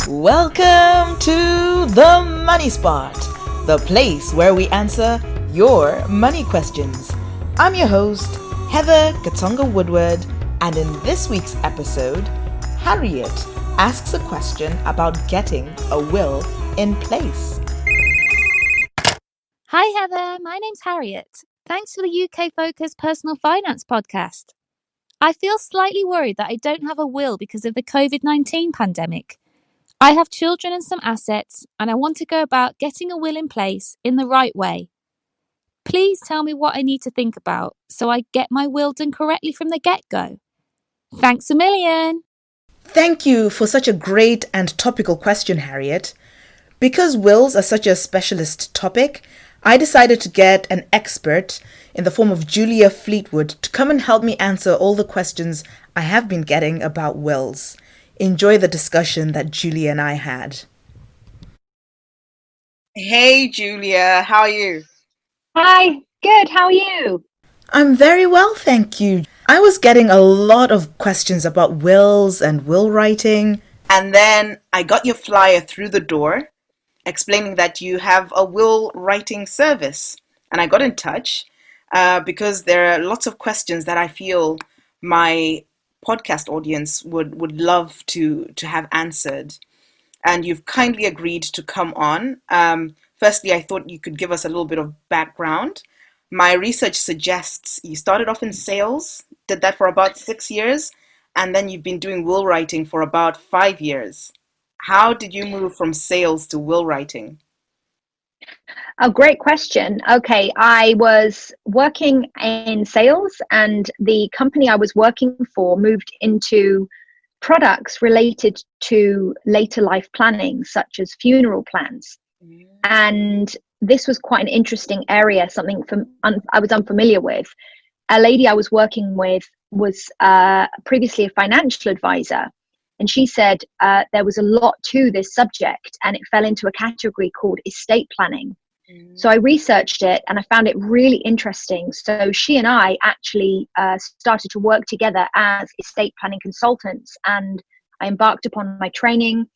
Welcome to the Money Spot, the place where we answer your money questions. I'm your host, Heather Katonga Woodward, and in this week's episode, Harriet asks a question about getting a will in place. Hi Heather, my name's Harriet. Thanks for the UK-focused personal finance podcast. I feel slightly worried that I don't have a will because of the COVID-19 pandemic. I have children and some assets, and I want to go about getting a will in place in the right way. Please tell me what I need to think about so I get my will done correctly from the get-go. Thanks a million. Thank you for such a great and topical question, Harriet. Because wills are such a specialist topic, I decided to get an expert in the form of Julia Fleetwood to come and help me answer all the questions I have been getting about wills. Enjoy the discussion that Julia and I had. Hey, Julia, how are you? Hi, good. How are you? I'm very well, thank you. I was getting a lot of questions about wills and will writing, and then I got your flyer through the door explaining that you have a will writing service. And I got in touch because there are lots of questions that I feel my podcast audience would love to have answered. And you've kindly agreed to come on. Firstly, I thought you could give us a little bit of background. My research suggests you started off in sales, did that for about 6 years, and then you've been doing will writing for about 5 years. How did you move from sales to will writing? Oh, great question. Okay, I was working in sales, and the company I was working for moved into products related to later life planning, such as funeral plans. And this was quite an interesting area, something I was unfamiliar with. A lady I was working with was previously a financial advisor. And she said there was a lot to this subject, and it fell into a category called estate planning. So I researched it and I found it really interesting. So she and I actually started to work together as estate planning consultants, and I embarked upon my training.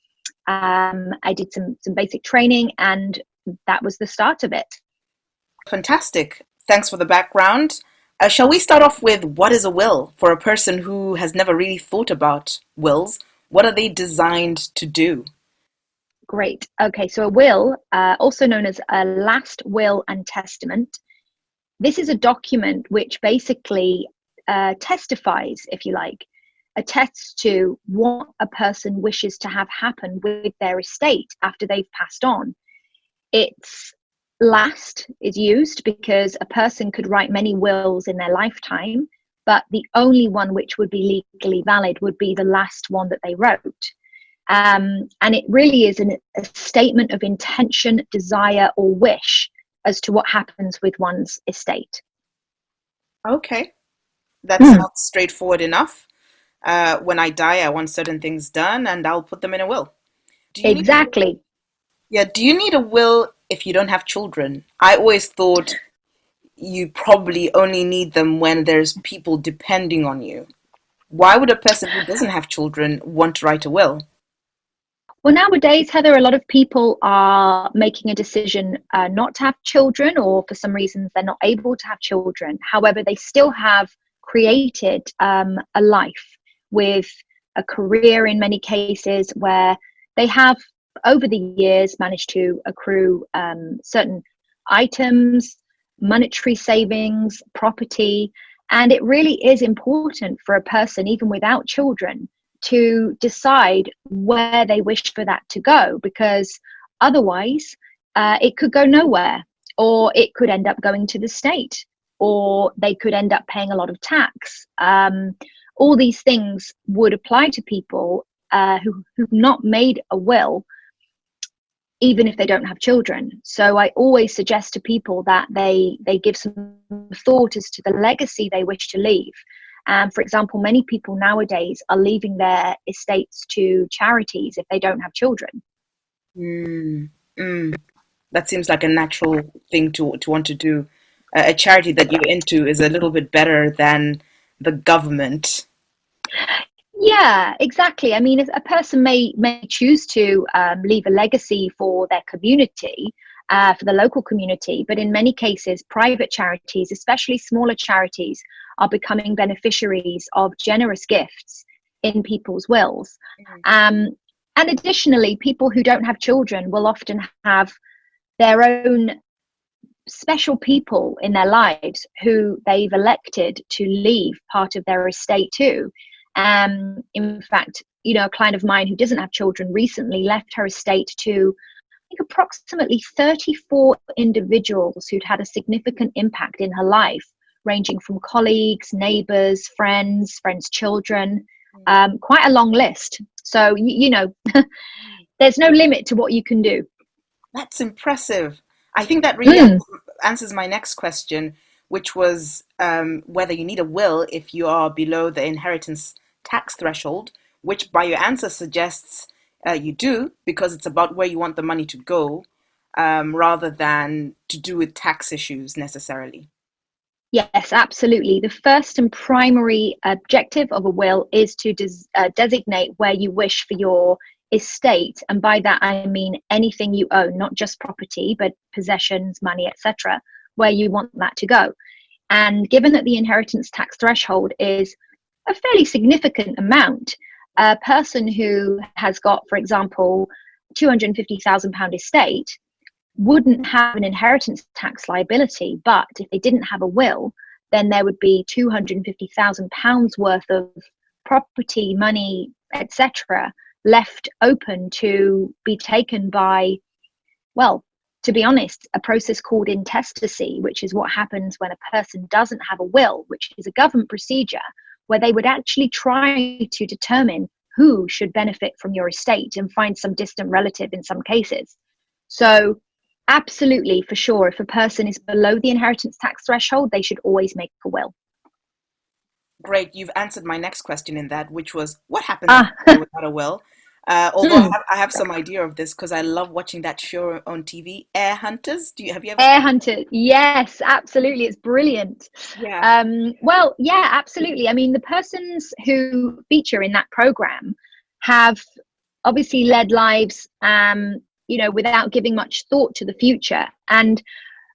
I did some basic training, and that was the start of it. Fantastic. Thanks for the background. Shall we start off with what is a will for a person who has never really thought about wills? What are they designed to do? Great. Okay, so a will, also known as a last will and testament. This is a document which basically testifies, if you like, attests to what a person wishes to have happen with their estate after they've passed on. It's last is used because a person could write many wills in their lifetime, but the only one which would be legally valid would be the last one that they wrote. And it really is a statement of intention, desire, or wish as to what happens with one's estate. Okay, that sounds straightforward enough. When I die, I want certain things done, and I'll put them in a will. Exactly. Do you need a will if you don't have children? I always thought you probably only need them when there's people depending on you. Why would a person who doesn't have children want to write a will? Well, nowadays, Heather, a lot of people are making a decision not to have children, or for some reasons they're not able to have children. However, they still have created a life with a career in many cases, where they have over the years managed to accrue certain items, monetary savings, property. And it really is important for a person, even without children, to decide where they wish for that to go, because otherwise it could go nowhere, or it could end up going to the state, or they could end up paying a lot of tax. All these things would apply to people who've not made a will, even if they don't have children. So I always suggest to people that they give some thought as to the legacy they wish to leave. For example, many people nowadays are leaving their estates to charities if they don't have children. That seems like a natural thing to want to do. A charity that you're into is a little bit better than the government. Yeah, exactly. I mean, a person may choose to leave a legacy for their community, for the local community, but in many cases, private charities, especially smaller charities, are becoming beneficiaries of generous gifts in people's wills. Mm. Um, and additionally, people who don't have children will often have their own special people in their lives who they've elected to leave part of their estate to. In fact, a client of mine who doesn't have children recently left her estate to, I think, approximately 34 individuals who'd had a significant impact in her life, ranging from colleagues, neighbors, friends' children, Mm. quite a long list. So, there's no limit to what you can do. That's impressive. I think that really Mm. answers my next question, which was whether you need a will if you are below the inheritance tax threshold, which by your answer suggests you do, because it's about where you want the money to go, rather than to do with tax issues necessarily. Yes, absolutely. The first and primary objective of a will is to designate where you wish for your estate. And by that, I mean anything you own, not just property, but possessions, money, etc., where you want that to go. And given that the inheritance tax threshold is a fairly significant amount, a person who has got, for example, £250,000 estate wouldn't have an inheritance tax liability, but if they didn't have a will, then there would be £250,000 worth of property, money, etc., left open to be taken by, well, to be honest, a process called intestacy, which is what happens when a person doesn't have a will, which is a government procedure where they would actually try to determine who should benefit from your estate and find some distant relative in some cases. So, absolutely, for sure, if a person is below the inheritance tax threshold, they should always make a will. Great, you've answered my next question in that, which was what happens if Ah, you die without a will? Although mm. I have some idea of this because I love watching that show on TV, Air Hunters. Have you ever? Air hunter, yes, absolutely, it's brilliant. Yeah. Well, yeah, absolutely. I mean, the persons who feature in that program have obviously led lives, without giving much thought to the future. And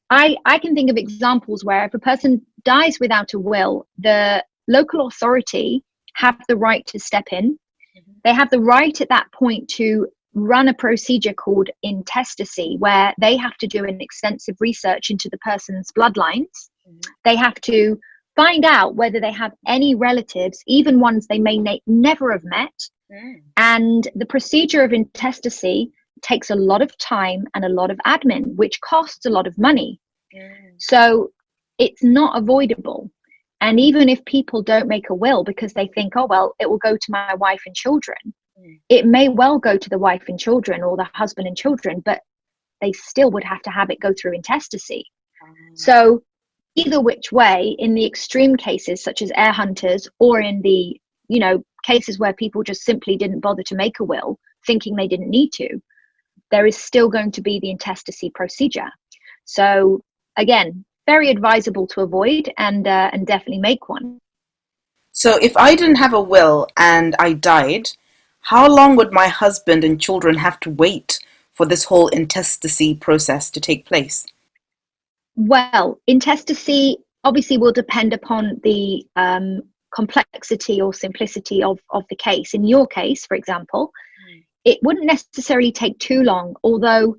I can think of examples where if a person dies without a will, the local authority have the right to step in. Mhm. They have the right at that point to run a procedure called intestacy, where they have to do an extensive research into the person's bloodlines. Mhm. They have to find out whether they have any relatives, even ones they may never have met. Mm. And the procedure of intestacy takes a lot of time and a lot of admin, which costs a lot of money. Mm. So it's not avoidable. And even if people don't make a will because they think, oh, well, it will go to my wife and children, Mm. it may well go to the wife and children or the husband and children, but they still would have to have it go through intestacy. Um, So either which way, in the extreme cases such as air hunters, or in the cases where people just simply didn't bother to make a will thinking they didn't need to, there is still going to be the intestacy procedure. So again, very advisable to avoid, and definitely make one. so if I didn't have a will and I died, how long would my husband and children have to wait for this whole intestacy process to take place? Well, intestacy obviously will depend upon the complexity or simplicity of the case. In your case, for example, Mm. it wouldn't necessarily take too long, although,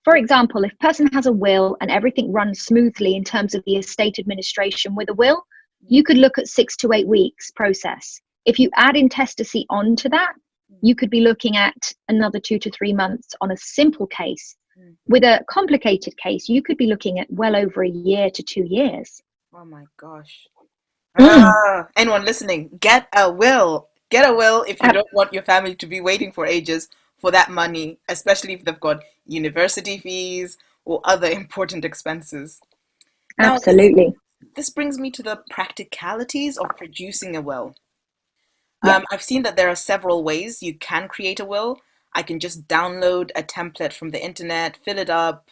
for example, if a person has a will and everything runs smoothly in terms of the estate administration with a will, Mm. you could look at 6 to 8 weeks process. If you add intestacy onto that, Mm. you could be looking at another 2 to 3 months on a simple case. Mm. With a complicated case, you could be looking at well over a year to 2 years. Oh my gosh. Mm. Anyone listening, get a will. Get a will if you Ab- don't want your family to be waiting for ages for that money, especially if they've got university fees or other important expenses. Now, Absolutely. this brings me to the practicalities of producing a will. Yeah. I've seen that there are several ways you can create a will. I can just download a template from the internet, fill it up,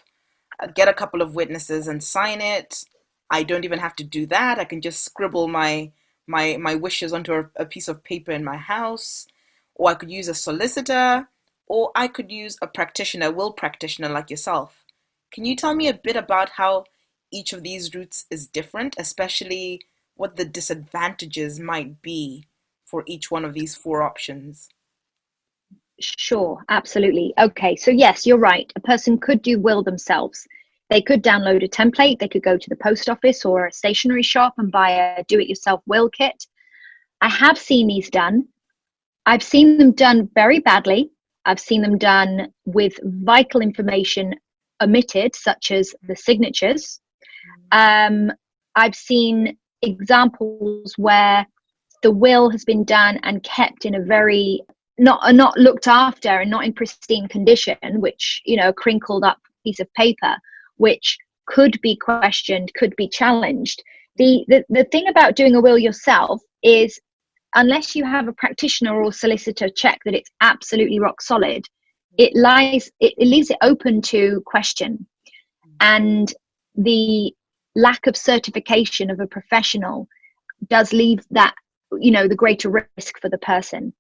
get a couple of witnesses and sign it. I don't even have to do that. I can just scribble my wishes onto a piece of paper in my house, or I could use a solicitor, or I could use a practitioner, will practitioner like yourself. Can you tell me a bit about how each of these routes is different, especially what the disadvantages might be for each one of these four options? Sure, absolutely. Okay, so yes, you're right. A person could do will themselves. They could download a template, they could go to the post office or a stationery shop and buy a do-it-yourself will kit. I have seen these done. I've seen them done very badly. I've seen them done with vital information omitted, such as the signatures. I've seen examples where the will has been done and kept in a very not looked after and not in pristine condition, which, you know, a crinkled up piece of paper, which could be questioned, could be challenged. The thing about doing a will yourself is, unless you have a practitioner or solicitor check that it's absolutely rock solid, it leaves it open to question. And the lack of certification of a professional does leave that, you know, the greater risk for the person.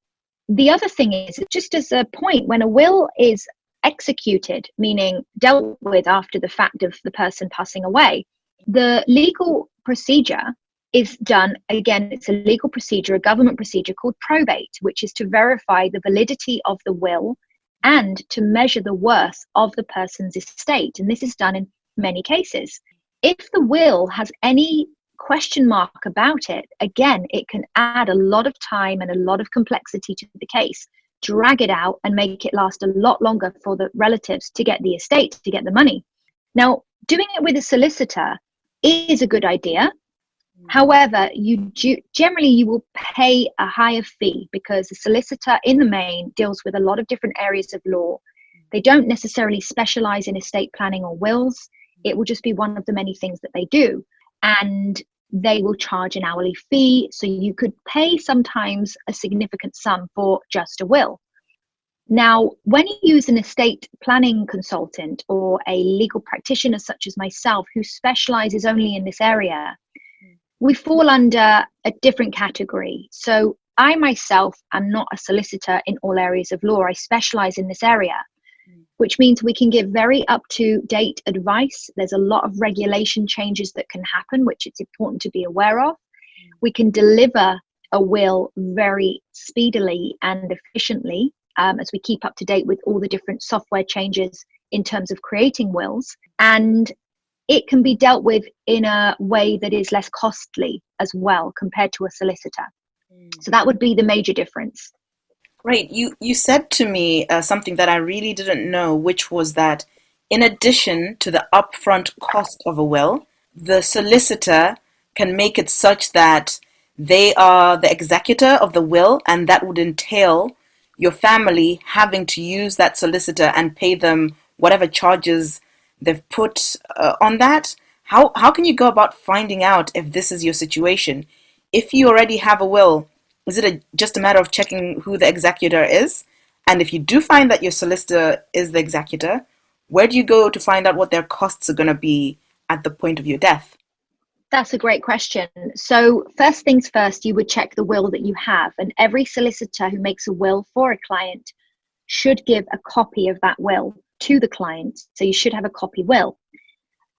The other thing is, just as a point, when a will is executed, meaning dealt with after the fact of the person passing away, the legal procedure is done, again, it's a legal procedure, a government procedure called probate, which is to verify the validity of the will and to measure the worth of the person's estate. And this is done in many cases. If the will has any question mark about it, again, it can add a lot of time and a lot of complexity to the case, drag it out and make it last a lot longer for the relatives to get the estate, to get the money. Now, doing it with a solicitor is a good idea. However, generally you will pay a higher fee because the solicitor in the main deals with a lot of different areas of law. They don't necessarily specialize in estate planning or wills. It will just be one of the many things that they do. And they will charge an hourly fee. So you could pay sometimes a significant sum for just a will. Now, when you use an estate planning consultant or a legal practitioner such as myself, who specializes only in this area, we fall under a different category. So I myself am not a solicitor in all areas of law. I specialize in this area, which means we can give very up-to-date advice. There's a lot of regulation changes that can happen, which it's important to be aware of. We can deliver a will very speedily and efficiently as we keep up to date with all the different software changes in terms of creating wills. And it can be dealt with in a way that is less costly as well compared to a solicitor. So that would be the major difference. Great. You said to me something that I really didn't know, which was that in addition to the upfront cost of a will, the solicitor can make it such that they are the executor of the will, and that would entail your family having to use that solicitor and pay them whatever charges they've put on that. How can you go about finding out if this is your situation? If you already have a will, is it just a matter of checking who the executor is? And if you do find that your solicitor is the executor, where do you go to find out what their costs are going to be at the point of your death? That's a great question. So first things first, you would check the will that you have. And every solicitor who makes a will for a client should give a copy of that will to the client. So you should have a copy will.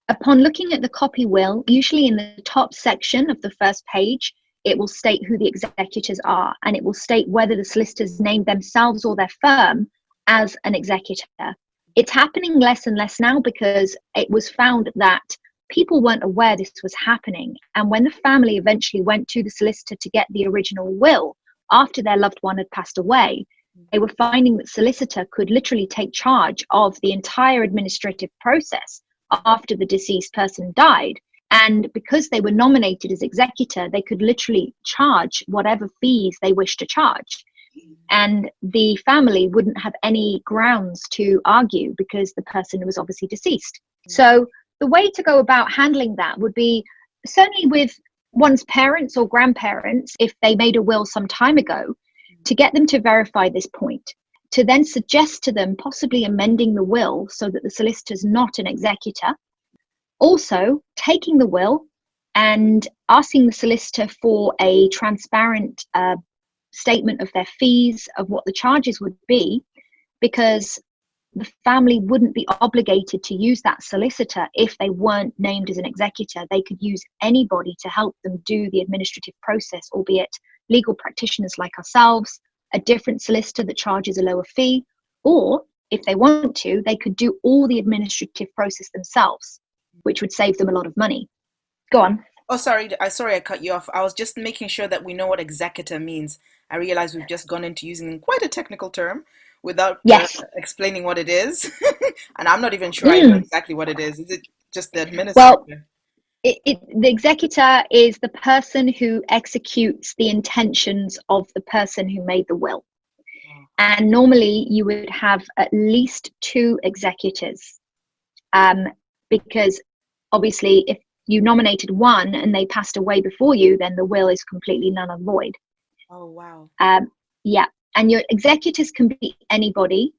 Upon looking at the copy will, usually in the top section of the first page, it will state who the executors are, and it will state whether the solicitors named themselves or their firm as an executor. It's happening less and less now because it was found that people weren't aware this was happening. And when the family eventually went to the solicitor to get the original will after their loved one had passed away, they were finding that solicitor could literally take charge of the entire administrative process after the deceased person died. And because they were nominated as executor, they could literally charge whatever fees they wished to charge. And the family wouldn't have any grounds to argue because the person was obviously deceased. So the way to go about handling that would be, certainly with one's parents or grandparents, if they made a will some time ago, to get them to verify this point, to then suggest to them possibly amending the will so that the solicitor's not an executor. Also, taking the will, and asking the solicitor for a transparent statement of their fees, of what the charges would be, because the family wouldn't be obligated to use that solicitor if they weren't named as an executor. They could use anybody to help them do the administrative process, albeit legal practitioners like ourselves, a different solicitor that charges a lower fee, or if they want to, they could do all the administrative process themselves, which would save them a lot of money. Go on. Oh, sorry, I cut you off. I was just making sure that we know what executor means. I realize we've just gone into using quite a technical term without Yes. explaining what it is. And I'm not even sure I know exactly what it is. Is it just the administrator? Well, the executor is the person who executes the intentions of the person who made the will. And normally you would have at least 2 executors, because obviously if you nominated one and they passed away before you, then the will is completely null and void. Oh, wow. Yeah. And your executors can be anybody.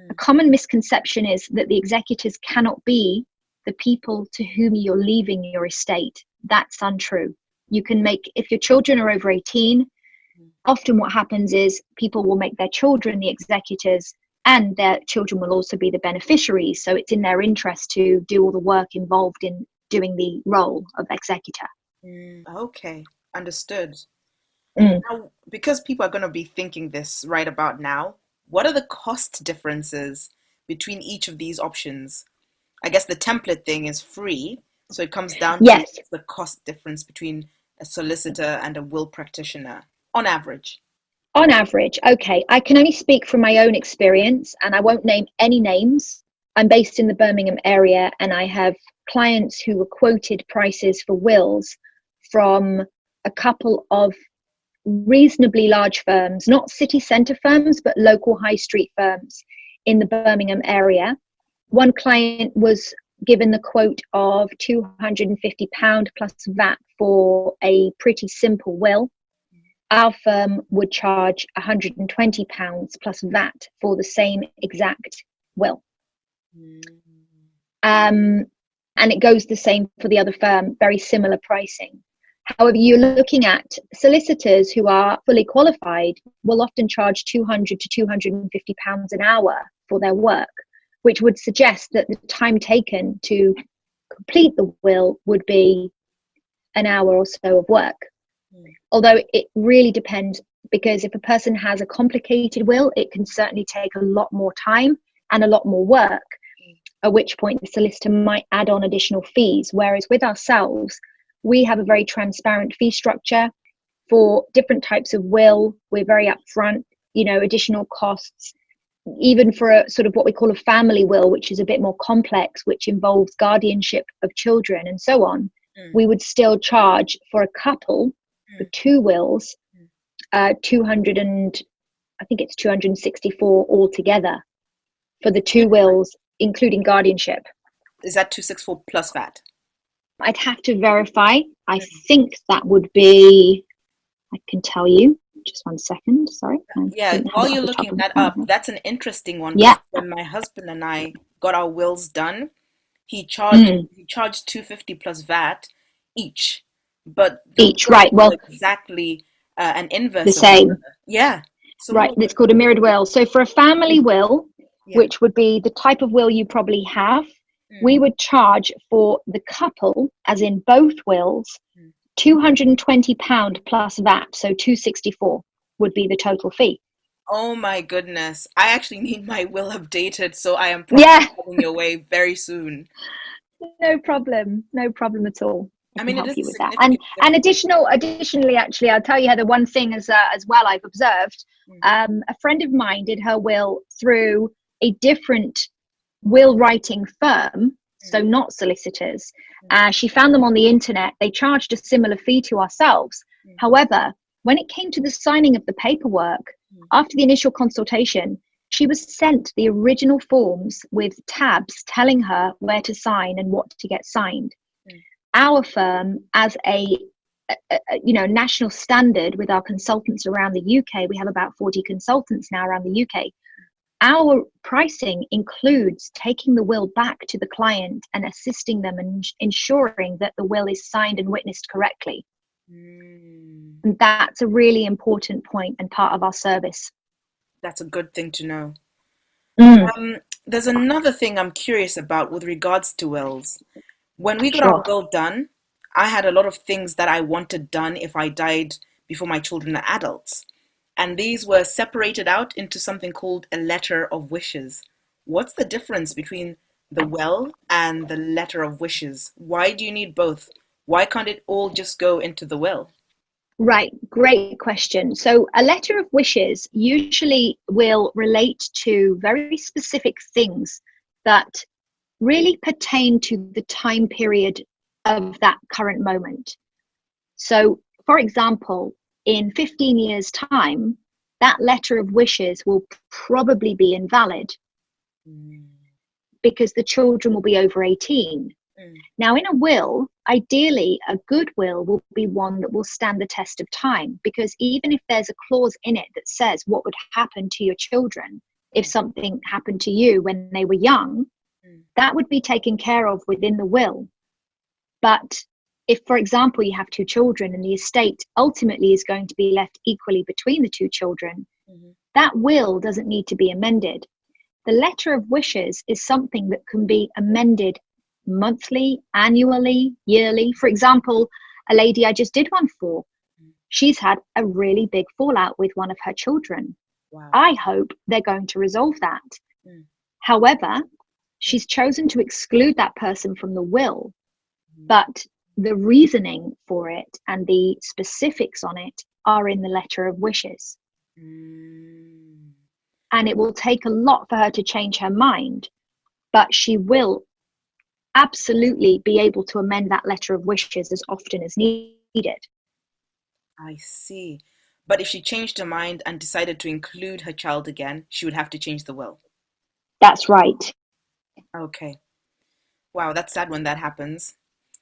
A common misconception is that the executors cannot be the people to whom you're leaving your estate. That's untrue. You can make, if your children are over 18, often what happens is people will make their children the executors, and their children will also be the beneficiaries. So it's in their interest to do all the work involved in doing the role of executor. Okay, understood. Now, because people are going to be thinking this right about now, what are the cost differences between each of these options? I guess the template thing is free, so it comes down to the cost difference between a solicitor and a will practitioner, on average. On average, okay. I can only speak from my own experience, and I won't name any names. I'm based in the Birmingham area, and I have clients who were quoted prices for wills from a couple of reasonably large firms, not city centre firms, but local high street firms in the Birmingham area. One client was given the quote of £250 plus VAT for a pretty simple will. Our firm would charge £120 plus VAT for the same exact will. And it goes the same for the other firm, very similar pricing. However, you're looking at solicitors who are fully qualified will often charge £200 to £250 an hour for their work, which would suggest that the time taken to complete the will would be an hour or so of work. Although it really depends, because if a person has a complicated will, it can certainly take a lot more time and a lot more work, at which point the solicitor might add on additional fees. Whereas with ourselves, we have a very transparent fee structure for different types of will. We're very upfront, additional costs, even for a sort of what we call a family will, which is a bit more complex, which involves guardianship of children and so on. We would still charge for a couple, for 2 wills, 264 altogether for the 2 wills, including guardianship. Is that 264 plus VAT? I'd have to verify. I think that would be, I can tell you, just one second, sorry. Yeah, while you're looking that up, that's an interesting one. Yeah. When my husband and I got our wills done, he charged $250 plus VAT each. But each, right? Well, exactly an inverse. The same. Yeah. So right. It's called a mirrored will. So for a family will, which would be the type of will you probably have, we would charge for the couple, as in both wills, £220 plus VAT. So 264 would be the total fee. Oh my goodness. I actually need my will updated, so I am probably coming your way very soon. No problem at all. I mean, help it is you with that. And additionally, actually, I'll tell you, Heather, one thing as well I've observed. A friend of mine did her will through a different will writing firm, so not solicitors. She found them on the internet. They charged a similar fee to ourselves. However, when it came to the signing of the paperwork, after the initial consultation, she was sent the original forms with tabs telling her where to sign and what to get signed. Our firm, as a national standard with our consultants around the UK, we have about 40 consultants now around the UK. our pricing includes taking the will back to the client and assisting them in ensuring that the will is signed and witnessed correctly. And that's a really important point and part of our service. That's a good thing to know. Mm. There's another thing I'm curious about with regards to wills. When we got our Sure. will done, I had a lot of things that I wanted done if I died before my children are adults. And these were separated out into something called a letter of wishes. What's the difference between the will and the letter of wishes? Why do you need both? Why can't it all just go into the will? Right, great question. So a letter of wishes usually will relate to very specific things that really pertain to the time period of that current moment. So, for example, in 15 years' time, that letter of wishes will probably be invalid because the children will be over 18. Now, in a will, ideally, a good will be one that will stand the test of time, because even if there's a clause in it that says what would happen to your children if something happened to you when they were young, that would be taken care of within the will. But if, for example, you have two children and the estate ultimately is going to be left equally between the two children, that will doesn't need to be amended. The letter of wishes is something that can be amended monthly, annually, yearly. For example, a lady I just did one for, she's had a really big fallout with one of her children. Wow. I hope they're going to resolve that. However, she's chosen to exclude that person from the will, but the reasoning for it and the specifics on it are in the letter of wishes. And it will take a lot for her to change her mind, but she will absolutely be able to amend that letter of wishes as often as needed. I see. But if she changed her mind and decided to include her child again, she would have to change the will. That's right. Okay. Wow, that's sad when that happens.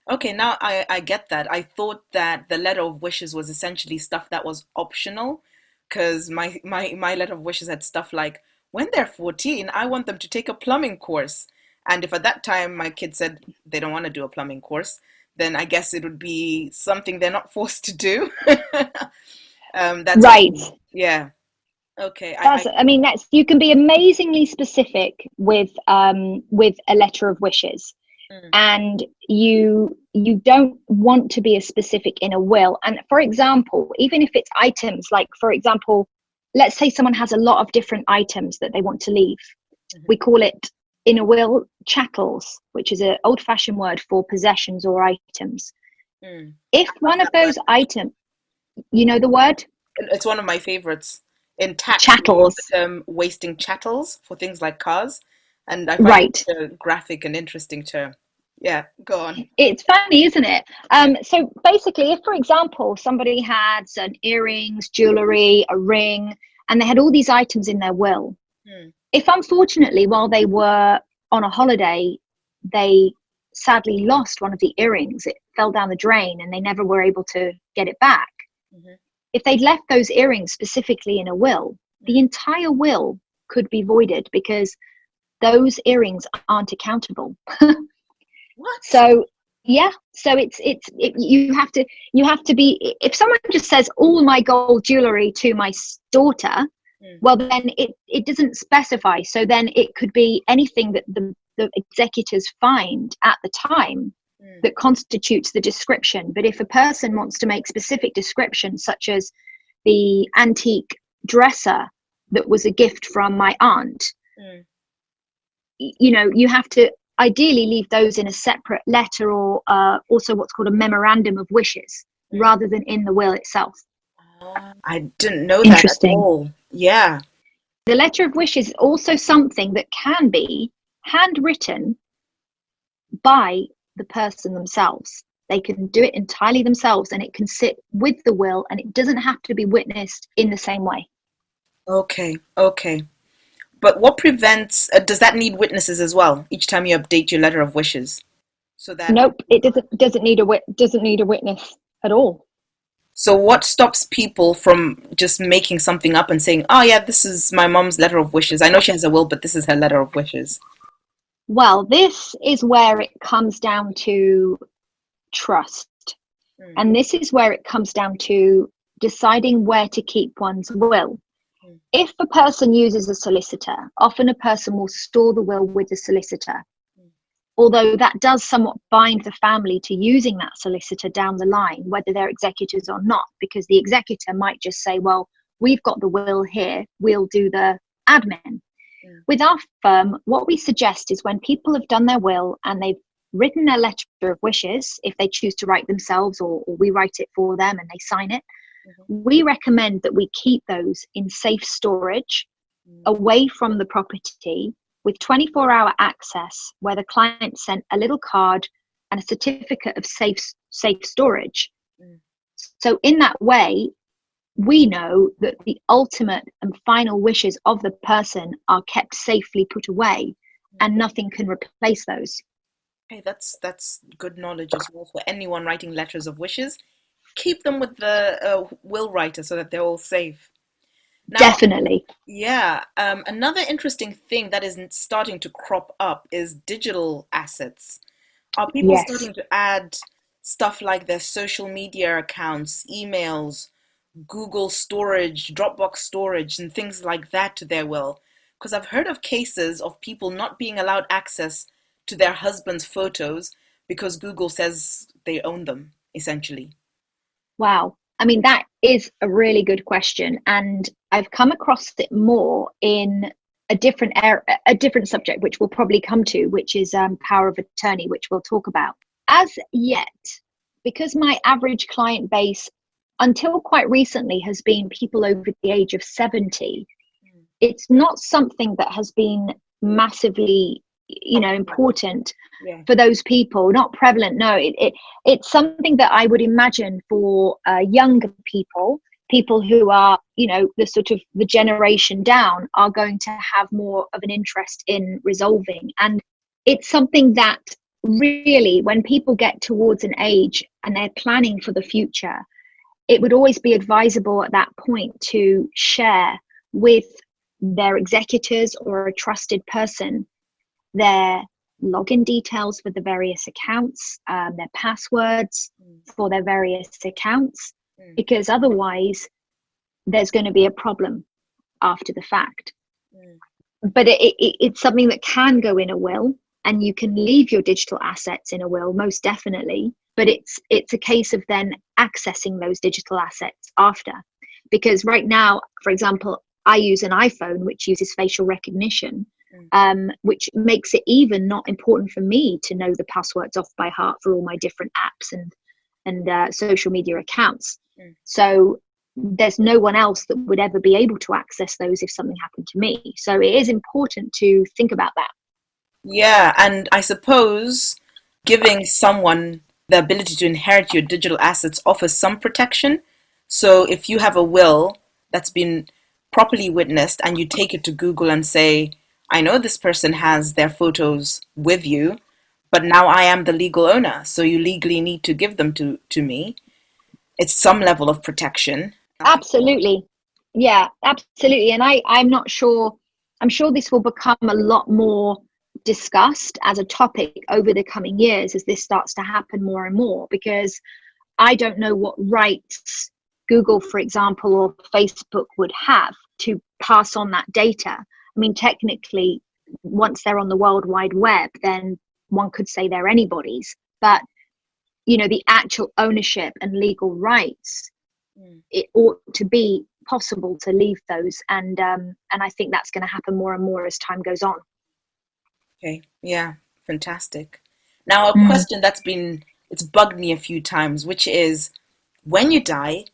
Okay, now I get that. I thought that the letter of wishes was essentially stuff that was optional, because my letter of wishes had stuff like, when they're 14, I want them to take a plumbing course. And if at that time my kid said they don't want to do a plumbing course, then I guess it would be something they're not forced to do. That's Right. cool. Yeah. Okay. That's you can be amazingly specific with a letter of wishes. And you don't want to be as specific in a will. And for example, even if it's items, like for example, let's say someone has a lot of different items that they want to leave. We call it in a will chattels, which is an old-fashioned word for possessions or items. If one of those items, you know the word? It's one of my favorites. In tax, chattels. We use the term wasting chattels for things like cars, and I find Right. it a graphic and interesting term. Yeah, go on. It's funny, isn't it? So basically, if, for example, somebody had some earrings, jewelry, a ring, and they had all these items in their will, if unfortunately, while they were on a holiday, they sadly lost one of the earrings, it fell down the drain and they never were able to get it back. If they'd left those earrings specifically in a will, the entire will could be voided because those earrings aren't accountable. What? So yeah, so you have to be, if someone just says all my gold jewelry to my daughter, well then it doesn't specify. So then it could be anything that the executors find at the time that constitutes the description. But if a person wants to make specific descriptions, such as the antique dresser that was a gift from my aunt, you have to ideally leave those in a separate letter, or also what's called a memorandum of wishes, rather than in the will itself. I didn't know that at all. Yeah. The letter of wishes is also something that can be handwritten by the person themselves. They can do it entirely themselves, and it can sit with the will, and it doesn't have to be witnessed in the same way. Okay. But what prevents, does that need witnesses as well each time you update your letter of wishes? So that Nope, it doesn't need a witness at all. So what stops people from just making something up and saying, oh yeah, this is my mom's letter of wishes. I know she has a will, but this is her letter of wishes. Well, this is where it comes down to trust. Mm, And this is where it comes down to deciding where to keep one's will. mm, If a person uses a solicitor, often a person will store the will with the solicitor, mm, although that does somewhat bind the family to using that solicitor down the line, whether they're executors or not, because the executor might just say, well, we've got the will here, we'll do the admin. mm, With our firm, what we suggest is when people have done their will and they've written their letter of wishes, if they choose to write themselves or we write it for them and they sign it, mhm, we recommend that we keep those in safe storage mm, away from the property with 24-hour access, where the client sent a little card and a certificate of safe storage. mm, So in that way, we know that the ultimate and final wishes of the person are kept safely put away mm. and nothing can replace those. Okay, that's good knowledge as well for anyone writing letters of wishes. Keep them with the will writer so that they're all safe. Now, Definitely. yeah, another interesting thing that is starting to crop up is digital assets. Are people Yes. starting to add stuff like their social media accounts, emails, Google storage, Dropbox storage, and things like that to their will? Because I've heard of cases of people not being allowed access to their husband's photos because Google says they own them, essentially. Wow. I mean, that is a really good question. And I've come across it more in a different subject, which we'll probably come to, which is power of attorney, which we'll talk about. As yet, because my average client base until quite recently has been people over the age of 70, Mm. it's not something that has been massively, Popular. important Yeah. for those people, not prevalent. No, it's something that I would imagine for younger people who are, the sort of the generation down, are going to have more of an interest in resolving. And it's something that really, when people get towards an age and they're planning for the future, it would always be advisable at that point to share with their executors or a trusted person their login details for the various accounts, their passwords Mm, for their various accounts, mm, because otherwise there's going to be a problem after the fact. mm, But it's something that can go in a will, and you can leave your digital assets in a will, most definitely. But it's a case of then accessing those digital assets after, because right now, for example, I use an iPhone which uses facial recognition, mm, which makes it even not important for me to know the passwords off by heart for all my different apps and social media accounts. mm. So there's no one else that would ever be able to access those if something happened to me. So it is important to think about that. Yeah, and I suppose giving someone the ability to inherit your digital assets offers some protection. So if you have a will that's been properly witnessed and you take it to Google and say, I know this person has their photos with you, but now I am the legal owner, so you legally need to give them to me. It's some level of protection. Nothing more. Absolutely. Yeah, absolutely. And I'm not sure, I'm sure this will become a lot more discussed as a topic over the coming years as this starts to happen more and more, because I don't know what rights Google, for example, or Facebook would have to pass on that data. I mean, technically, once they're on the World Wide Web, then one could say they're anybody's. But, the actual ownership and legal rights, Mm. it ought to be possible to leave those. And I think that's going to happen more and more as time goes on. Okay, yeah, fantastic. Now, a Mm. question it's bugged me a few times, which is when you die,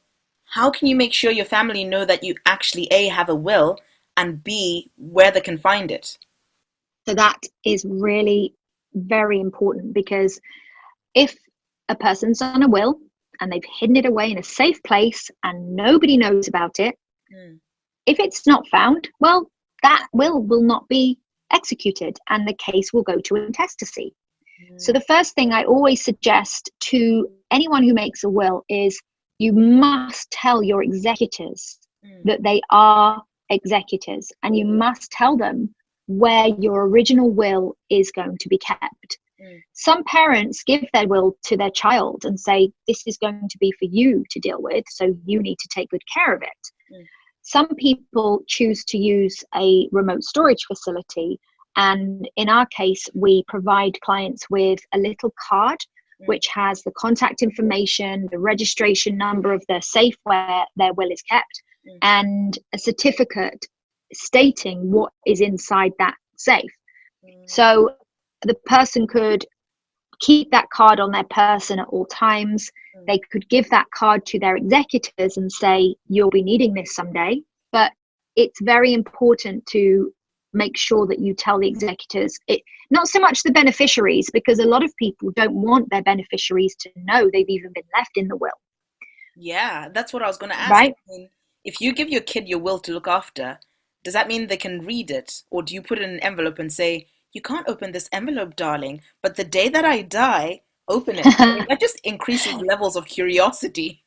how can you make sure your family know that you actually A, have a will, and B, where they can find it? So that is really very important, because if a person's done a will and they've hidden it away in a safe place and nobody knows about it, Mm, if it's not found, well, that will not be executed and the case will go to intestacy. So mm, the first thing I always suggest to anyone who makes a will is you must tell your executors that they are executors, and you must tell them where your original will is going to be kept. Some parents give their will to their child and say, this is going to be for you to deal with, so you need to take good care of it. Some people choose to use a remote storage facility, and in our case, we provide clients with a little card which has the contact information, the registration number of the safe where their will is kept, and a certificate stating what is inside that safe. So the person could keep that card on their person at all times. They could give that card to their executors and say, you'll be needing this someday. But it's very important to make sure that you tell the executors, not so much the beneficiaries, because a lot of people don't want their beneficiaries to know they've even been left in the will. Yeah, that's what I was going to ask. Right? I mean, if you give your kid your will to look after, does that mean they can read it? Or do you put it in an envelope and say, you can't open this envelope, darling, but the day that I die, open it? I mean, that just increases levels of curiosity.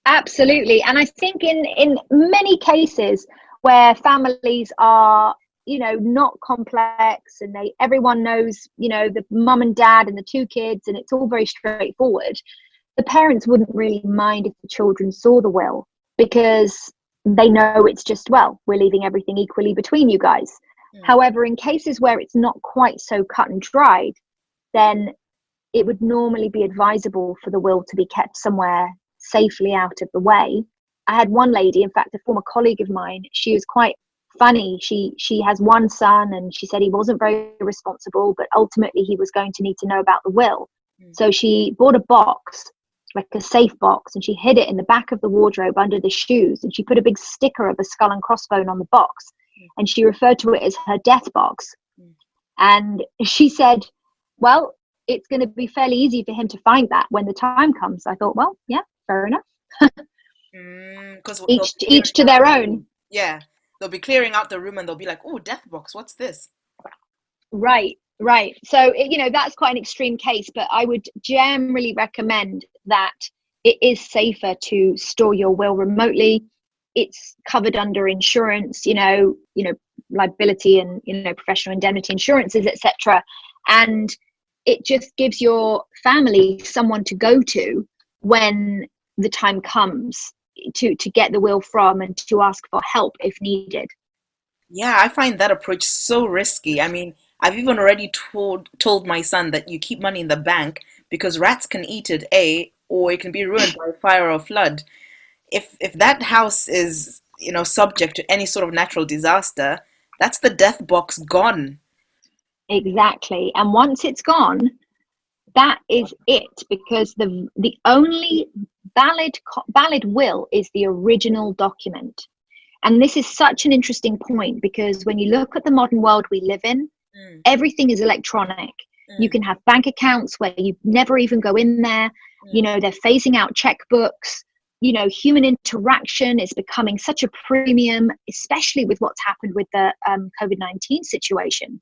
Absolutely. And I think in many cases where families are, not complex, and everyone knows, the mum and dad and the two kids, and it's all very straightforward, the parents wouldn't really mind if the children saw the will, because they know it's just, well, we're leaving everything equally between you guys. However, in cases where it's not quite so cut and dried, then it would normally be advisable for the will to be kept somewhere safely out of the way. I had one lady, in fact, a former colleague of mine, she was quite funny. She has one son, and she said he wasn't very responsible, but ultimately he was going to need to know about the will. So she bought a box, like a safe box, and she hid it in the back of the wardrobe under the shoes, and she put a big sticker of a skull and crossbone on the box, and she referred to it as her death box. And she said, well, it's going to be fairly easy for him to find that when the time comes. I thought, well, yeah, fair enough. Each to their own. Yeah, they'll be clearing out the room and they'll be like, oh, death box, what's this? Right. So, that's quite an extreme case, but I would generally recommend that it is safer to store your will remotely. It's covered under insurance, liability and, professional indemnity insurances, etc. And it just gives your family someone to go to when the time comes to get the will from, and to ask for help if needed. Yeah, I find that approach so risky. I mean, I've even already told my son that you keep money in the bank because rats can eat it, or it can be ruined by fire or flood. If that house is, subject to any sort of natural disaster, that's the death box gone. Exactly. And once it's gone, that is it, because the only valid will is the original document. And this is such an interesting point, because when you look at the modern world we live in, everything is electronic. You can have bank accounts where you never even go in there. They're phasing out checkbooks. Human interaction is becoming such a premium, especially with what's happened with the COVID-19 situation.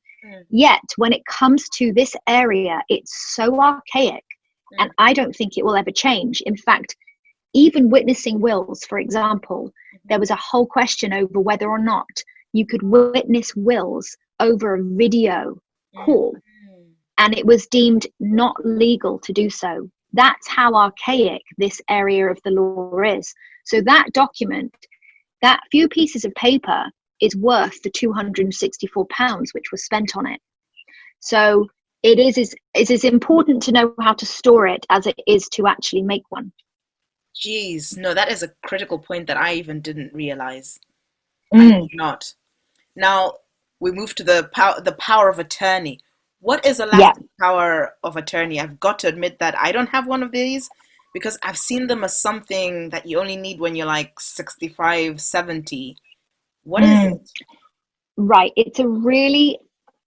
Yet when it comes to this area, it's so archaic, and I don't think it will ever change. In fact, even witnessing wills, for example, there was a whole question over whether or not you could witness wills over a video call, and it was deemed not legal to do so. That's how archaic this area of the law is. So that document, that few pieces of paper, is worth the £264 which was spent on it. So it is as important to know how to store it as it is to actually make one. Jeez, no, that is a critical point that I even didn't realize. I did not. Now we move to the power of attorney. What is a lasting power of attorney? I've got to admit that I don't have one of these, because I've seen them as something that you only need when you're like 65, 70. What is it? Right. It's a really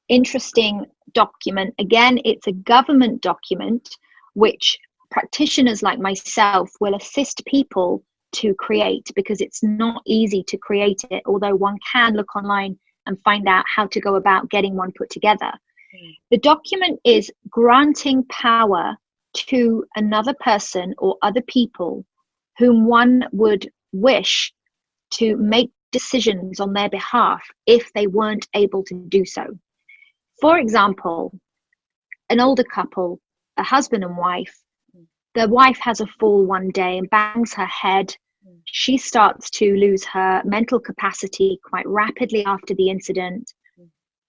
interesting document. Again, it's a government document which practitioners like myself will assist people to create, because it's not easy to create it, although one can look online and find out how to go about getting one put together. The document is granting power to another person or other people whom one would wish to make decisions on their behalf if they weren't able to do so. For example, an older couple, a husband and wife, the wife has a fall one day and bangs her head. She starts to lose her mental capacity quite rapidly after the incident.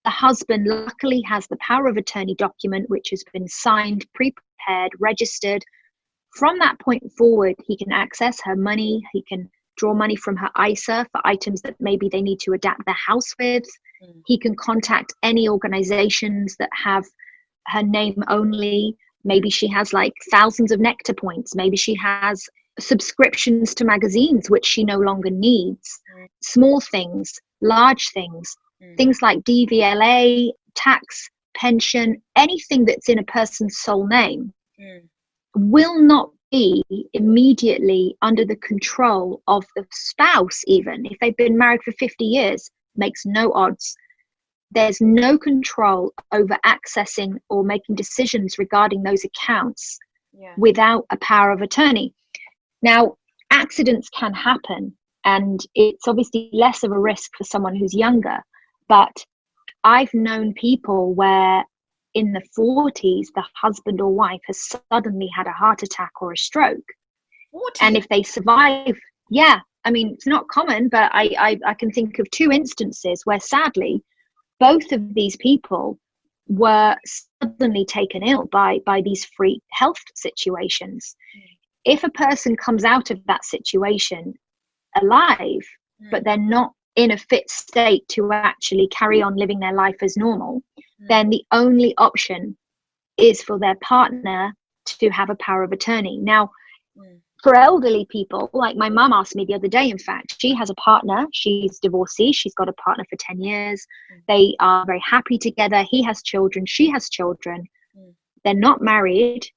The husband luckily has the power of attorney document, which has been signed, pre-prepared, registered. From that point forward, he can access her money. He can draw money from her ISA for items that maybe they need to adapt their house with. He can contact any organizations that have her name only. Maybe she has like thousands of Nectar points. Maybe she has subscriptions to magazines, which she no longer needs. Small things, large things, things like DVLA, tax, pension, anything that's in a person's sole name will not be immediately under the control of the spouse. Even if they've been married for 50 years, makes no odds. There's no control over accessing or making decisions regarding those accounts without a power of attorney. Now, accidents can happen, and it's obviously less of a risk for someone who's younger, but I've known people where in the 40s, the husband or wife has suddenly had a heart attack or a stroke. 40? And if they survive, I mean, it's not common, but I can think of 2 instances where sadly, both of these people were suddenly taken ill by these freak health situations. If a person comes out of that situation alive, but they're not in a fit state to actually carry on living their life as normal, then the only option is for their partner to have a power of attorney. Now, for elderly people, like my mum asked me the other day, in fact, she has a partner. She's divorcee. She's got a partner for 10 years. They are very happy together. He has children. She has children. They're not married,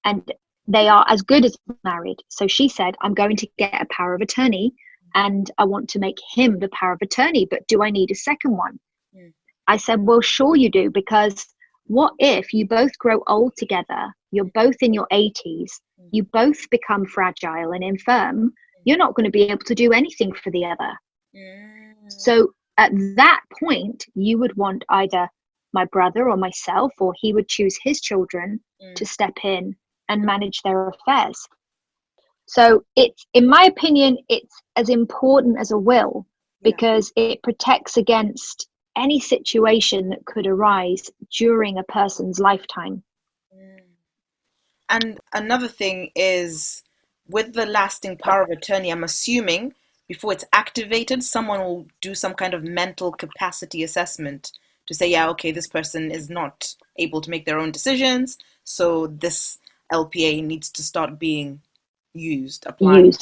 and they are as good as married. So she said, I'm going to get a power of attorney, and I want to make him the power of attorney, but do I need a second one? I said, well, sure you do, because what if you both grow old together, you're both in your 80s, you both become fragile and infirm, you're not going to be able to do anything for the other. So at that point, you would want either my brother or myself, or he would choose his children to step in and manage their affairs. So it's, in my opinion, it's as important as a will, because it protects against any situation that could arise during a person's lifetime. And another thing is, with the lasting power of attorney, I'm assuming before it's activated, someone will do some kind of mental capacity assessment to say, yeah, okay, this person is not able to make their own decisions, so this LPA needs to start being applied.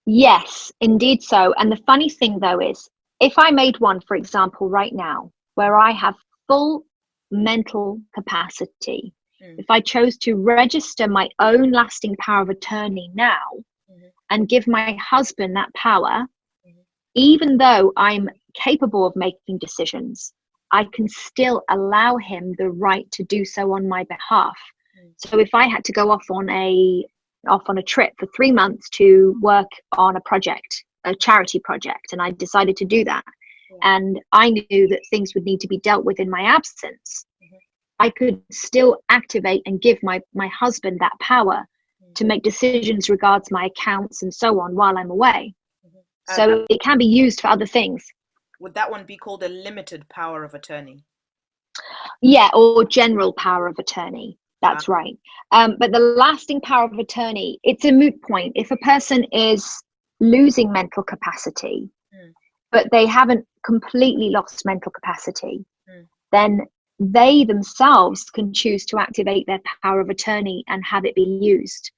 Yes, indeed so. And the funny thing though is, if I made one, for example, right now, where I have full mental capacity, if I chose to register my own lasting power of attorney now and give my husband that power, even though I'm capable of making decisions, I can still allow him the right to do so on my behalf. So if I had to go off on a trip for 3 months to work on a project, a charity project, and I decided to do that, and I knew that things would need to be dealt with in my absence, I could still activate and give my husband that power to make decisions regards my accounts and so on while I'm away. So it can be used for other things. Would that one be called a limited power of attorney? Yeah, or general power of attorney. That's right. But the lasting power of attorney, it's a moot point. If a person is losing mental capacity, but they haven't completely lost mental capacity, then they themselves can choose to activate their power of attorney and have it be used.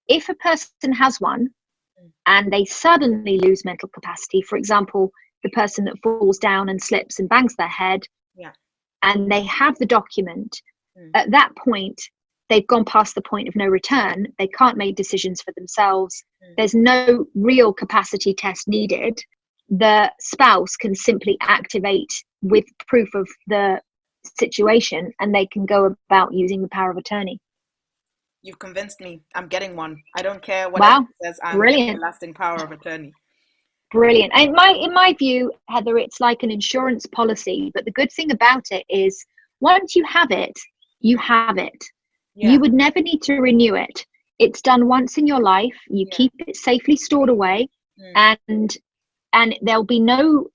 If a person has one and they suddenly lose mental capacity, for example, the person that falls down and slips and bangs their head, and they have the document, at that point, they've gone past the point of no return. They can't make decisions for themselves. There's no real capacity test needed. The spouse can simply activate with proof of the situation, and they can go about using the power of attorney. You've convinced me. I'm getting one. I don't care what anyone Wow, says. I'm getting a brilliant. lasting power of attorney. Brilliant. And in my view, Heather, it's like an insurance policy. But the good thing about it is once you have it, you have it. You Yeah, would never need to renew it. It's done once in your life. You yeah. keep it safely stored away, Mm, and there'll be no,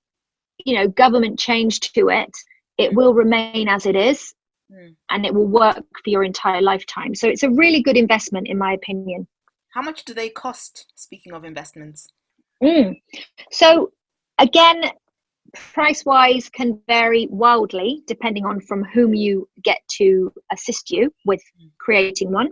government change to it. It mm, will remain as it is, mm. and it will work for your entire lifetime. So it's a really good investment, in my opinion. How much do they cost, speaking of investments? Mm. So again, price wise can vary wildly depending on from whom you get to assist you with Mm, creating one.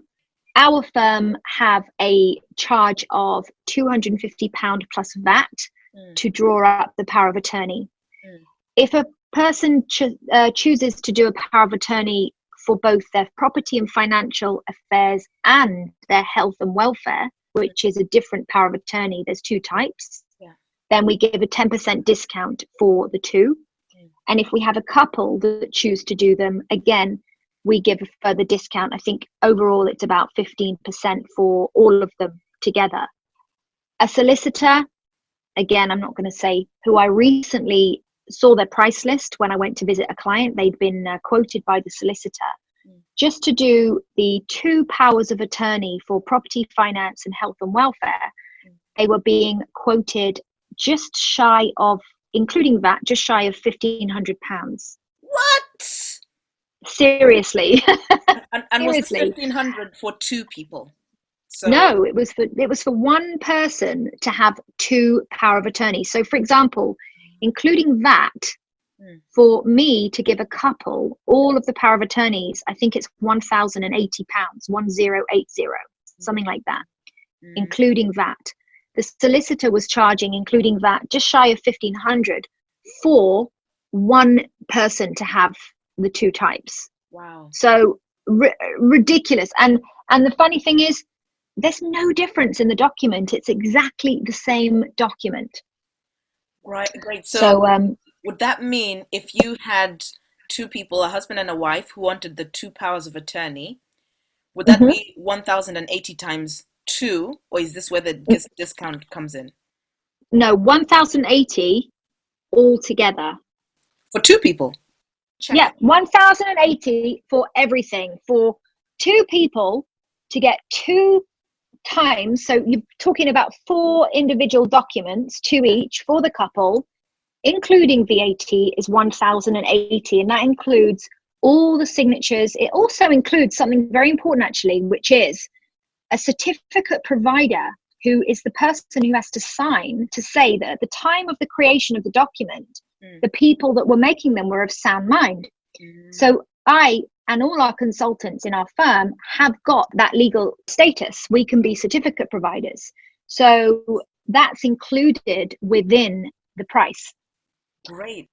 Our firm have a charge of £250 plus VAT mm, to draw up the power of attorney. mm, If a person chooses to do a power of attorney for both their property and financial affairs and their health and welfare, mm. which is a different power of attorney, there's two types, Yeah. then we give a 10% discount for the two. Mm. And if we have a couple that choose to do them, again, we give a further discount. I think overall it's about 15% for all of them together. A solicitor, again, I'm not going to say who. I recently saw their price list when I went to visit a client. They'd been quoted by the solicitor Mm. just to do the two powers of attorney for property, finance, and health and welfare. Mm. They were being quoted just shy of, including VAT, just shy of £1,500. What? Seriously. And was this Seriously. 1500 for two people? So, No, it was for one person to have two power of attorney. So for example, including that, mm, for me to give a couple all of the power of attorneys, I think it's £1,080, 1080, something like that, mm, including that. The solicitor was charging, including that, just shy of 1,500 for one person to have the two types. wow. So ridiculous. And the funny thing is, there's no difference in the document. It's exactly the same document. Right, great. So So would that mean if you had two people, a husband and a wife, who wanted the two powers of attorney, would that mhm. be 1080 times two, or is this where the discount comes in? No, 1,080 altogether. For two people? Yeah, Check. 1,080 for everything, for two people to get two times. So you're talking about four individual documents, two Yeah. each for the couple, including VAT, is 1,080. And that includes all the signatures. It also includes something very important, actually, which is a certificate provider, who is the person who has to sign to say that at the time of the creation of the document, Mm, the people that were making them were of sound mind. mm, So I and all our consultants in our firm have got that legal status. We can be certificate providers. So that's included within the price. great.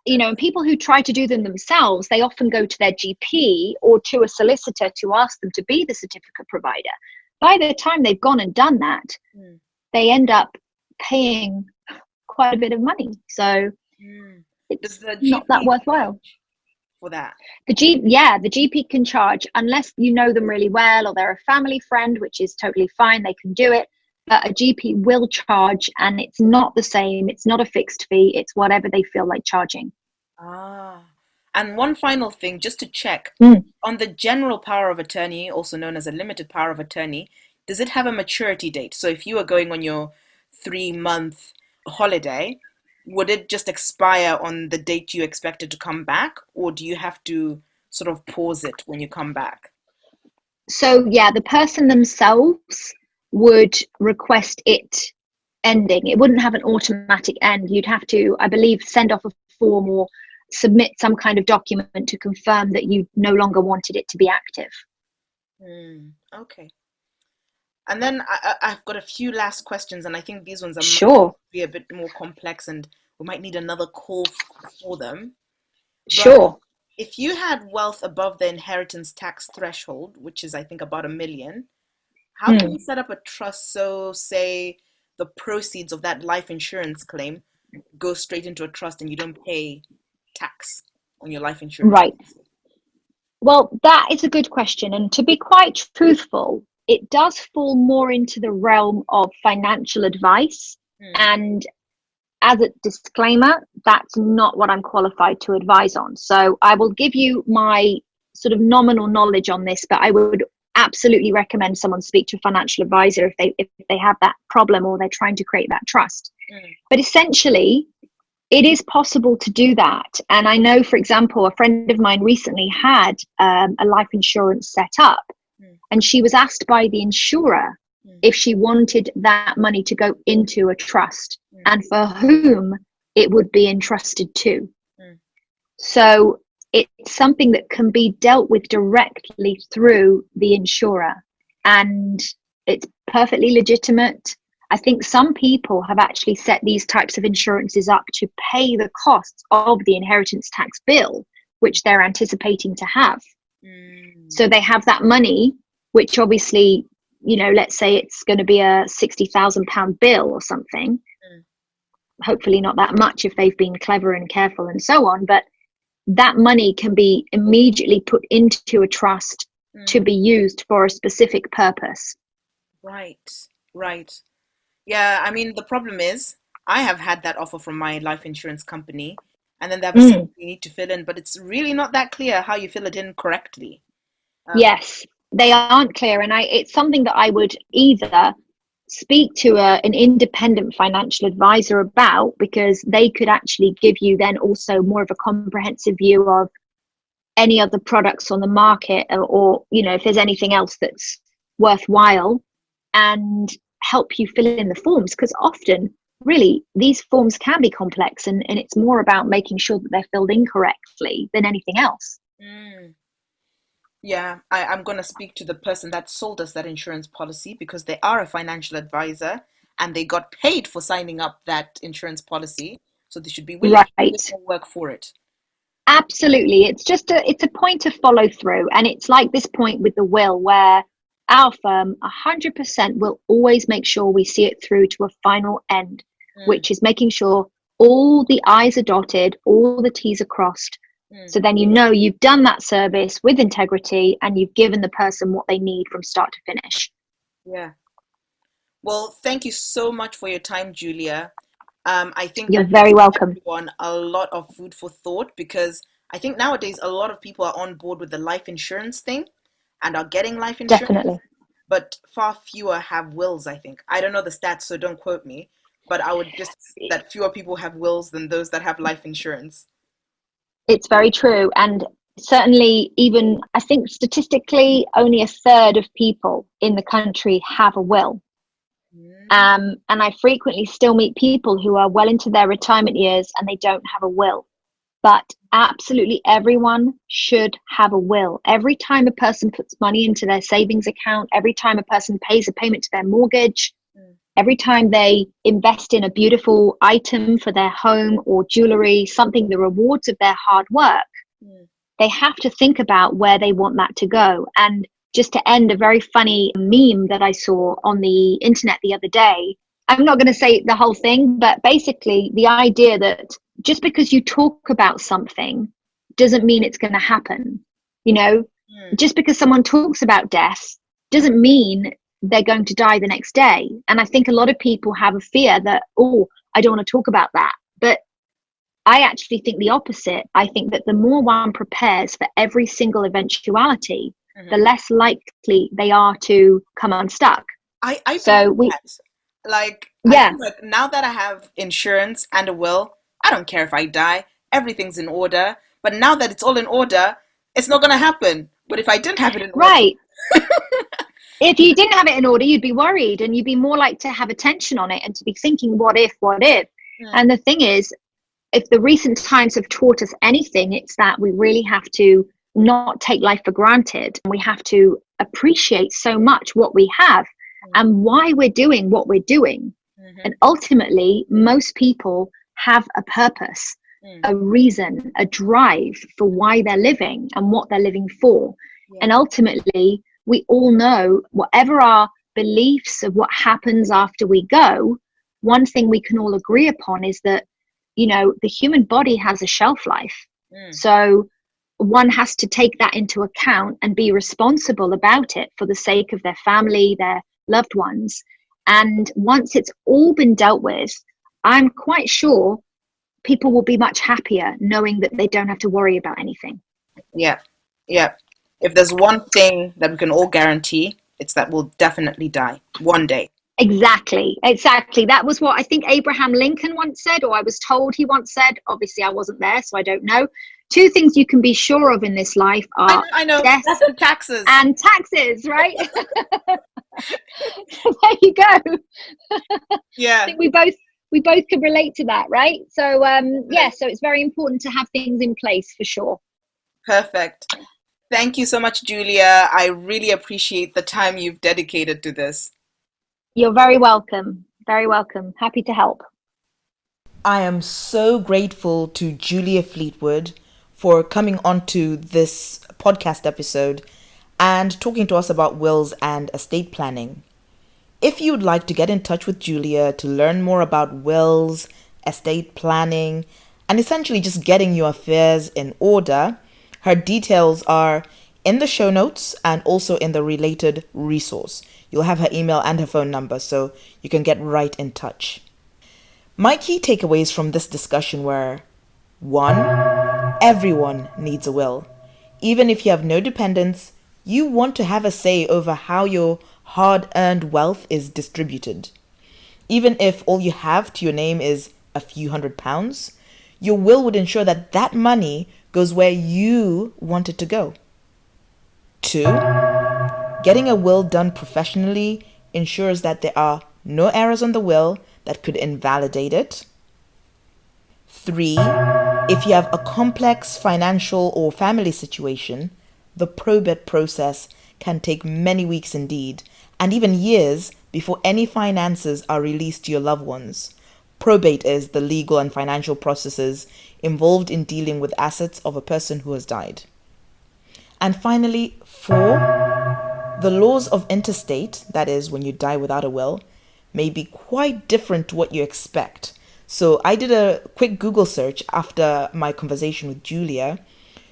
And people who try to do them themselves, they often go to their GP or to a solicitor to ask them to be the certificate provider. By the time they've gone and done that, Mm, they end up paying quite a bit of money. So mm. Does it's the not that GP worthwhile. charge for that? The GP can charge, unless you know them really well or they're a family friend, which is totally fine. They can do it. But a GP will charge, and it's not the same. It's not a fixed fee. It's whatever they feel like charging. Ah. And one final thing, just to check, Mm. on the general power of attorney, also known as a limited power of attorney, does it have a maturity date? So if you are going on your 3 month holiday, would it just expire on the date you expected to come back, or do you have to sort of pause it when you come back? So yeah, the person themselves would request it ending. It wouldn't have an automatic end. You'd have to, I believe, send off a form or submit some kind of document to confirm that you no longer wanted it to be active. Okay. And then I've got a few last questions, and I think these ones might Sure, be a bit more complex, and we might need another call for them. But sure. if you had wealth above the inheritance tax threshold, which is, I think, about 1 million, how can Mm, you set up a trust so, say, the proceeds of that life insurance claim go straight into a trust and you don't pay tax on your life insurance right. policy? Well, that is a good question. And to be quite truthful, it does fall more into the realm of financial advice. Mm, And as a disclaimer, that's not what I'm qualified to advise on. So I will give you my sort of nominal knowledge on this, but I would absolutely recommend someone speak to a financial advisor if they have that problem or they're trying to create that trust. mm, But essentially, it is possible to do that. And I know, for example, a friend of mine recently had a life insurance set up, mm, and she was asked by the insurer mm, if she wanted that money to go into a trust mm, and for whom it would be entrusted to. mm. So it's something that can be dealt with directly through the insurer, and it's perfectly legitimate. I think some people have actually set these types of insurances up to pay the costs of the inheritance tax bill, which they're anticipating to have. Mm, So they have that money, which obviously, let's say it's going to be a £60,000 bill or something. mm, Hopefully not that much if they've been clever and careful and so on. But that money can be immediately put into a trust to mm. be used for a specific purpose. Right, right. Yeah, I mean, the problem is I have had that offer from my life insurance company, and then they have a section Mm, you need to fill in, but it's really not that clear how you fill it in correctly. Um, yes, they aren't clear. And it's something that I would either speak to an independent financial advisor about, because they could actually give you then also more of a comprehensive view of any other products on the market, or if there's anything else that's worthwhile, and help you fill in the forms, because often really these forms can be complex, and it's more about making sure that they're filled in correctly than anything else. mm, yeah, I'm going to speak to the person that sold us that insurance policy because they are a financial advisor and they got paid for signing up that insurance policy, so they should be willing to do a bit Right. more work for it. Absolutely. It's a point of follow through. And it's like this point with the will, where our firm 100% will always make sure we see it through to a final end, Mm, which is making sure all the I's are dotted, all the T's are crossed. mm, So then you've done that service with integrity and you've given the person what they need from start to finish. yeah. Well, thank you so much for your time, Julia. I think You're that gives very welcome. everyone a lot of food for thought because I think nowadays a lot of people are on board with the life insurance thing and are getting life insurance, Definitely. but far fewer have wills, I think. I don't know the stats, so don't quote me, but I would just that fewer people have wills than those that have life insurance. It's very true. And certainly, even I think statistically, only a third of people in the country have a will. Mm, And I frequently still meet people who are well into their retirement years and they don't have a will. But absolutely everyone should have a will. Every time a person puts money into their savings account, every time a person pays a payment to their mortgage, mm, every time they invest in a beautiful item for their home or jewelry, something the rewards of their hard work, mm, they have to think about where they want that to go. And just to end, a very funny meme that I saw on the internet the other day. I'm not going to say the whole thing, but basically the idea that just because you talk about something doesn't mean it's going to happen. You know, mm, just because someone talks about death doesn't mean they're going to die the next day. And I think a lot of people have a fear that, oh, I don't want to talk about that. But I actually think the opposite. I think that the more one prepares for every single eventuality, the mhm. less likely they are to come unstuck. I So believe we, that. Like, I yeah, feel like now that I have insurance and a will, I don't care if I die. Everything's in order. But now that it's all in order, it's not going to happen. But if I didn't have it in order, right. If you didn't have it in order, you'd be worried and you'd be more like to have attention on it and to be thinking, what if, what if? mm, And the thing is, if the recent times have taught us anything, it's that we really have to not take life for granted. We have to appreciate so much what we have mm, and why we're doing what we're doing. mhm, And ultimately, most people have a purpose, mm, a reason, a drive for why they're living and what they're living for. yeah, And ultimately, we all know, whatever our beliefs of what happens after we go, one thing we can all agree upon is that, the human body has a shelf life. mm, So one has to take that into account and be responsible about it for the sake of their family, their loved ones. And once it's all been dealt with, I'm quite sure people will be much happier knowing that they don't have to worry about anything. Yeah, yeah. If there's one thing that we can all guarantee, it's that we'll definitely die one day. Exactly. That was what I think Abraham Lincoln once said, or I was told he once said. Obviously, I wasn't there, so I don't know. Two things you can be sure of in this life are I know. death That's the taxes. and taxes, right? There you go. Yeah. I think we both can relate to that, right? So so it's very important to have things in place for sure. Perfect. Thank you so much, Julia. I really appreciate the time you've dedicated to this. You're very welcome. Very welcome. Happy to help. I am so grateful to Julia Fleetwood for coming onto this podcast episode and talking to us about wills and estate planning. If you would like to get in touch with Julia to learn more about wills, estate planning, and essentially just getting your affairs in order, her details are in the show notes and also in the related resource. You'll have her email and her phone number, so you can get right in touch. My key takeaways from this discussion were: 1. Everyone needs a will. Even if you have no dependents, you want to have a say over how your hard-earned wealth is distributed. Even if all you have to your name is a few £100s, your will would ensure that that money goes where you want it to go. 2. Getting a will done professionally ensures that there are no errors on the will that could invalidate it. 3. If you have a complex financial or family situation, the probate process can take many weeks indeed, and even years before any finances are released to your loved ones. Probate is the legal and financial processes involved in dealing with assets of a person who has died. And finally, 4. The laws of intestate, that is, when you die without a will, may be quite different to what you expect. So I did a quick Google search after my conversation with Julia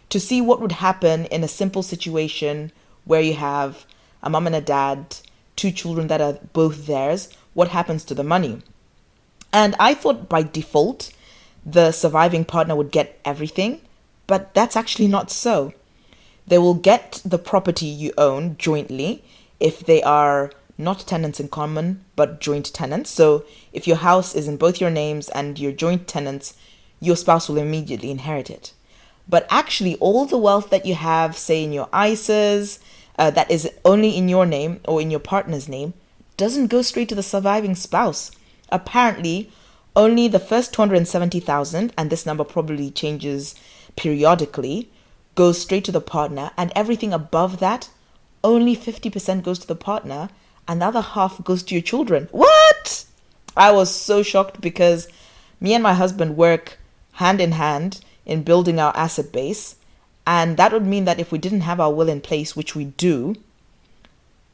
to see what would happen in a simple situation where you have a mom and a dad, 2 children that are both theirs. What happens to the money? And I thought by default, the surviving partner would get everything, but that's actually not so. They will get the property you own jointly if they are not tenants in common, but joint tenants. So if your house is in both your names and you're joint tenants, your spouse will immediately inherit it. But actually, all the wealth that you have, say in your ISAs, that is only in your name or in your partner's name, doesn't go straight to the surviving spouse. Apparently, only the first 270,000, and this number probably changes periodically, goes straight to the partner, and everything above that, only 50% goes to the partner, and the other half goes to your children. What? I was so shocked because me and my husband work hand in hand in building our asset base, and that would mean that if we didn't have our will in place, which we do,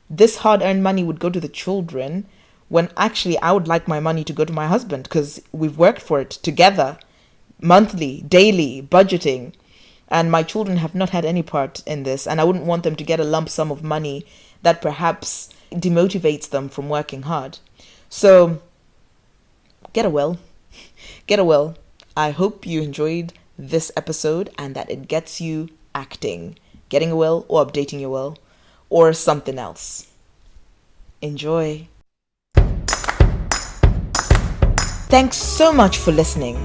this hard-earned money would go to the children, when actually I would like my money to go to my husband because we've worked for it together, monthly, daily, budgeting, and my children have not had any part in this, and I wouldn't want them to get a lump sum of money that perhaps demotivates them from working hard. So get a will. Get a will. I hope you enjoyed this episode and that it gets you acting, getting a will or updating your will or something else. Enjoy. Thanks so much for listening.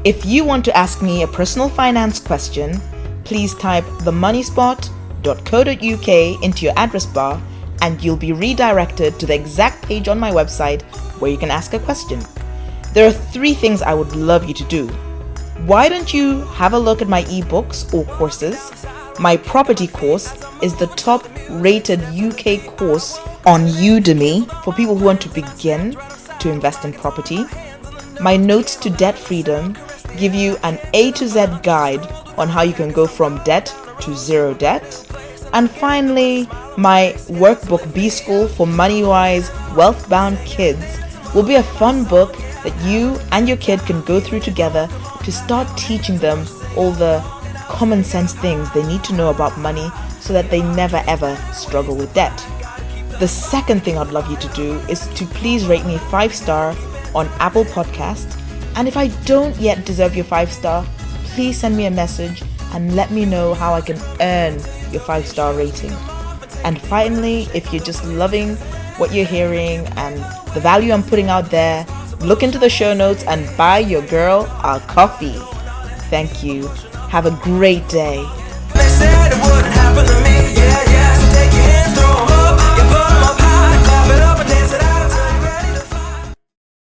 If you want to ask me a personal finance question, please type themoneyspot.co.uk into your address bar and you'll be redirected to the exact page on my website where you can ask a question. There are 3 things I would love you to do. Why don't you have a look at my ebooks or courses? My property course is the top rated UK course on Udemy for people who want to begin to invest in property. My notes to debt freedom give you an A to Z guide on how you can go from debt to zero debt. And finally, my workbook B School for money-wise, wealth-bound kids will be a fun book that you and your kid can go through together to start teaching them all the common sense things they need to know about money so that they never ever struggle with debt. The second thing I'd love you to do is to please rate me 5-star on Apple Podcast. And if I don't yet deserve your 5-star, please send me a message and let me know how I can earn your 5-star rating. And finally, if you're just loving what you're hearing and the value I'm putting out there, look into the show notes and buy your girl a coffee. Thank you. Have a great day. They said it wouldn't happen to me.